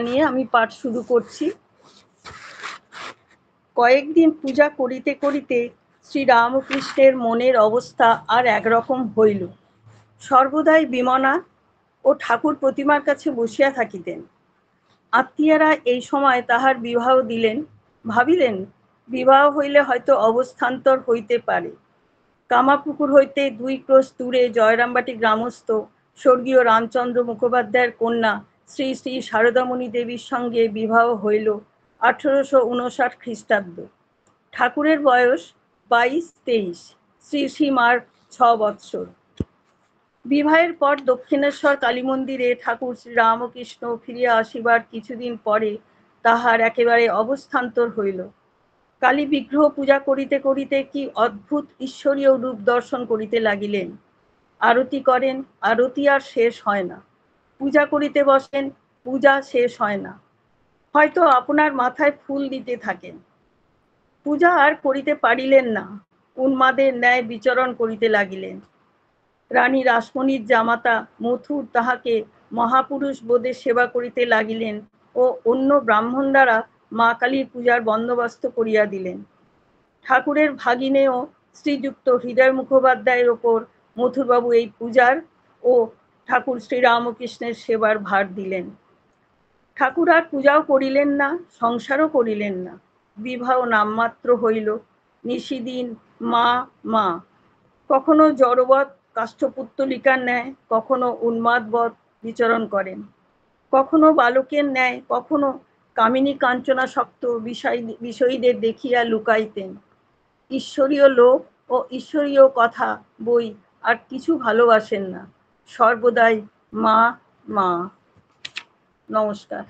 জানিয়ে আমি পাঠ শুরু করছি। কয়েকদিন পূজা করিতে করিতে শ্রীরামকৃষ্ণের মনের অবস্থা আর একরকম হইল। সর্বদাই বিমনা ও ঠাকুর প্রতিমার কাছে বসিয়া থাকিতেন। আত্মীয়রা এই সময় তাহার বিবাহ দিলেন। ভাবিলেন বিবাহ হইলে হয়তো অবস্থান্তর হইতে পারে। কামাপুকুর হইতে 2 ক্রোশ দূরে জয়রামবাটি গ্রামস্থ স্বর্গীয় রামচন্দ্র মুখোপাধ্যায়ের কন্যা শ্রী শ্রী শারদামণি দেবীর সঙ্গে বিবাহ হইল 1859 খ্রিস্টাব্দ। ঠাকুরের বয়স 22-23, শ্রী শ্রী মার 6 বৎসর। বিবাহের পর দক্ষিণেশ্বর কালী মন্দিরে ঠাকুর শ্রী রামকৃষ্ণ ফিরিয়া আসিবার কিছুদিন পরে তাহার একেবারে অবস্থান্তর হইল। কালী বিগ্রহ পূজা করিতে করিতে কি অদ্ভুত ঈশ্বরীয় রূপ দর্শন করিতে লাগিলেন। আরতি করেন, আরতি আর শেষ হয় না। পূজা করিতে বসেন, পূজা শেষ হয় না। হয়তো আপনার মাথায় ফুল দিতে থাকেন। পূজা আর করিতে পারিলেন না, উন্মাদের ন্যায় বিচরণ করিতে লাগিলেন। রানী রাসমণির জামাতা মথুর তাহাকে মহাপুরুষ বোধে সেবা করিতে লাগিলেন ও অন্য ব্রাহ্মণ দ্বারা মা কালীর পূজার বন্দোবস্ত করিয়া দিলেন। ঠাকুরের ভাগিনেও শ্রীযুক্ত হৃদয় মুখোপাধ্যায়ের ওপর মথুরবাবু এই পূজার ও ঠাকুর শ্রীরামকৃষ্ণের সেবার ভার দিলেন। ঠাকুর আর পূজাও করিলেন না, সংসারও করিলেন না। বিবাহ নামমাত্র হইল। নিশিদিন মা মা, কখনো জড়বৎ কাষ্ঠপুত্তলিকার ন্যায়, কখনো উন্মাদবৎ বিচরণ করেন। কখনো বালকের ন্যায়, কখনো কামিনী কাঞ্চনাসক্ত বিষয়ীদের দেখিয়া লুকাইতেন। ঈশ্বরীয় লোক ও ঈশ্বরীয় কথা বই আর কিছু ভালোবাসেন না। সর্বদাই মা মা। নমস্কার।